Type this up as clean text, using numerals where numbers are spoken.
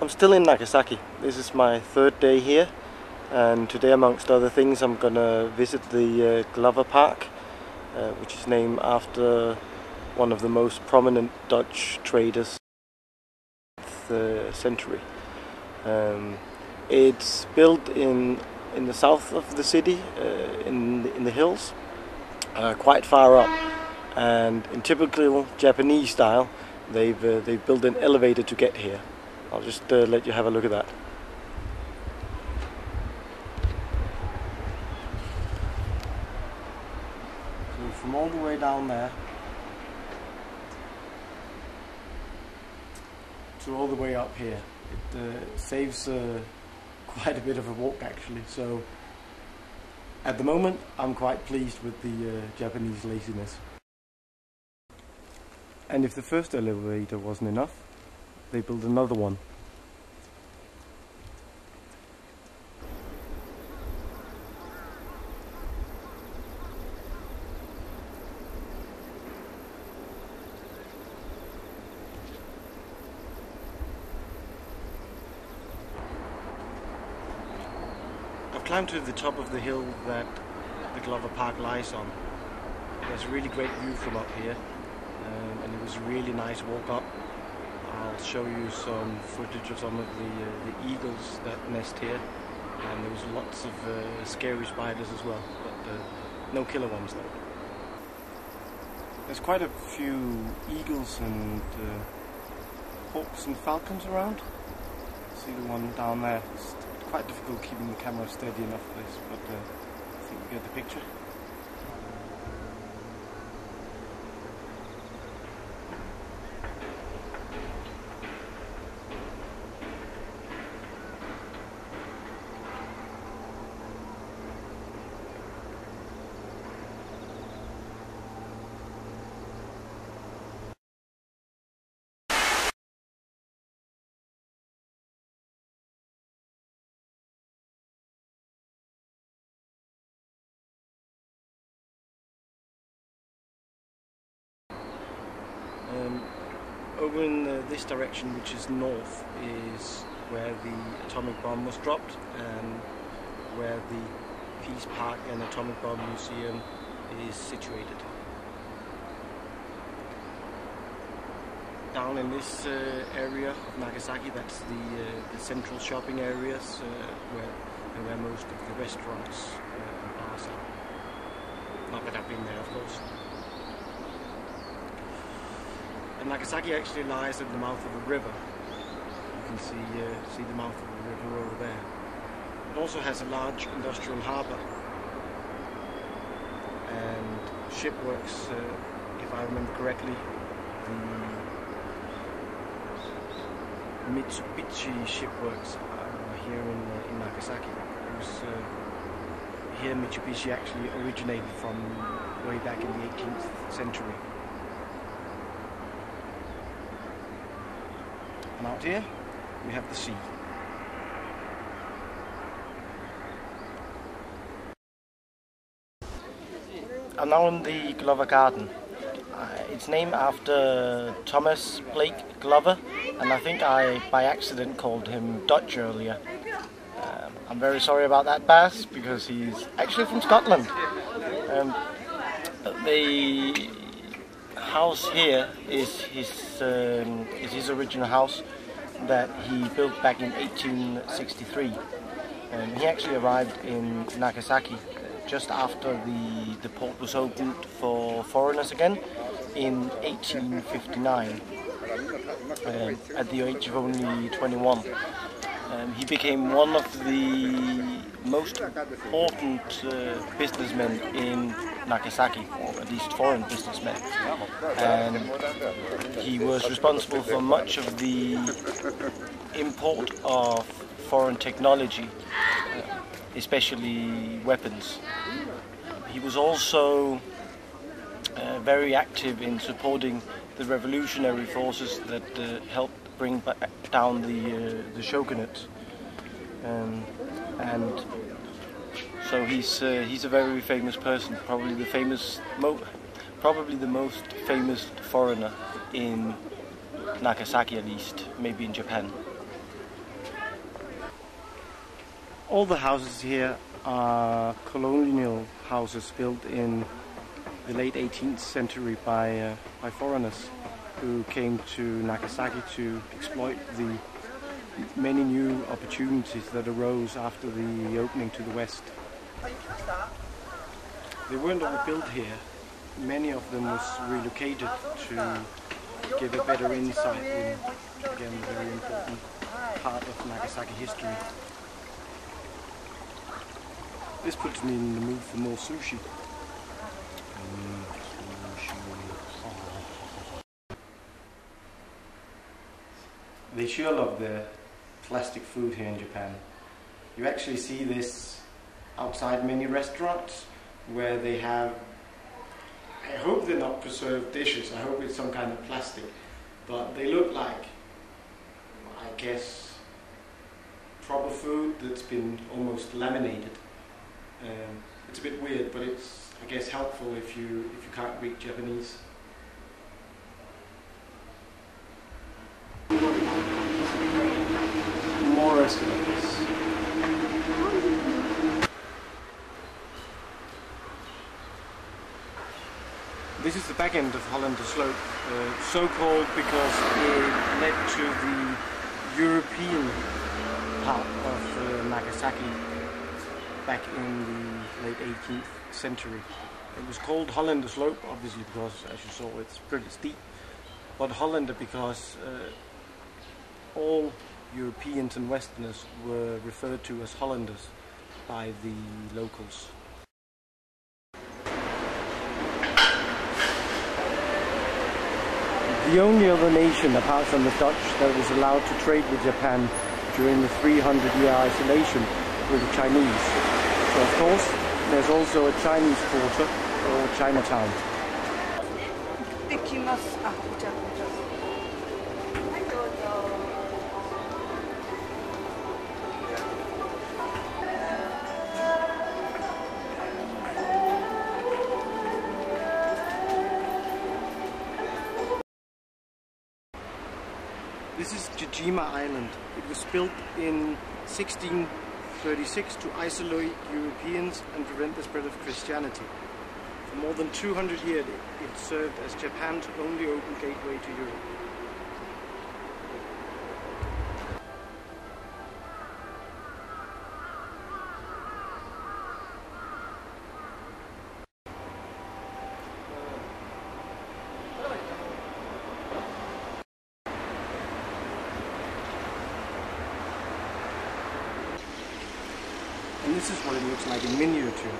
I'm still in Nagasaki. This is my third day here, and today, amongst other things, I'm gonna visit the Glover Park, which is named after one of the most prominent Dutch traders of the century. It's built in the south of the city, in the hills, quite far up, and in typical Japanese style, they've built an elevator to get here. I'll just let you have a look at that. So from all the way down there to all the way up here, it saves quite a bit of a walk actually. So at the moment I'm quite pleased with the Japanese laziness. And if the first elevator wasn't enough, they built another one. I've climbed to the top of the hill that the Glover Park lies on. There's a really great view from up here, and it was a really nice walk up. I'll show you some footage of some of the eagles that nest here, and there was lots of scary spiders as well, but no killer ones though. There's quite a few eagles and hawks and falcons around. See the one down there. It's quite difficult keeping the camera steady enough for this, but I think you get the picture. Over in this direction, which is north, is where the atomic bomb was dropped and where the Peace Park and Atomic Bomb Museum is situated. Down in this area of Nagasaki, that's the central shopping areas where most of the restaurants and bars are. Not that I've been there, of course. And Nagasaki actually lies at the mouth of a river. You can see the mouth of the river over there. It also has a large industrial harbour and shipworks, if I remember correctly, the Mitsubishi shipworks are here in Nagasaki. Here Mitsubishi actually originated from way back in the 18th century. And out here, we have the sea. I'm now in the Glover Garden. It's named after Thomas Blake Glover, and I think I, by accident, called him Dutch earlier. I'm very sorry about that, Bas, because he's actually from Scotland. The house here is his original house that he built back in 1863. He actually arrived in Nagasaki just after the port was opened for foreigners again in 1859, at the age of only 21. He became one of the most important businessmen in Nagasaki, or at least foreign businessmen, and he was responsible for much of the import of foreign technology, especially weapons. He was also very active in supporting the revolutionary forces that helped bring down the shogunate, and so he's a very famous person, probably the most famous foreigner in Nagasaki, at least, maybe in Japan. All the houses here are colonial houses built in the late 18th century by foreigners who came to Nagasaki to exploit the many new opportunities that arose after the opening to the west. They weren't all built here. Many of them was relocated to give a better insight in, again, a very important part of Nagasaki history. This puts me in the mood for more sushi. They sure love their plastic food here in Japan. You actually see this outside many restaurants where they have, I hope they're not preserved dishes, I hope it's some kind of plastic, but they look like, I guess, proper food that's been almost laminated. It's a bit weird, but it's, I guess, helpful if you can't read Japanese. More restaurants. This is the back end of Hollander Slope, so called because it led to the European part of Nagasaki back in the late 18th century. It was called Hollander Slope, obviously because, as you saw, it's pretty steep, but Hollander because all Europeans and Westerners were referred to as Hollanders by the locals. The only other nation, apart from the Dutch, that was allowed to trade with Japan during the 300-year isolation were the Chinese. So of course, there's also a Chinese quarter, or Chinatown. This is Jijima Island. It was built in 1636 to isolate Europeans and prevent the spread of Christianity. For more than 200 years it served as Japan's only open gateway to Europe. And this is what it looks like in miniature.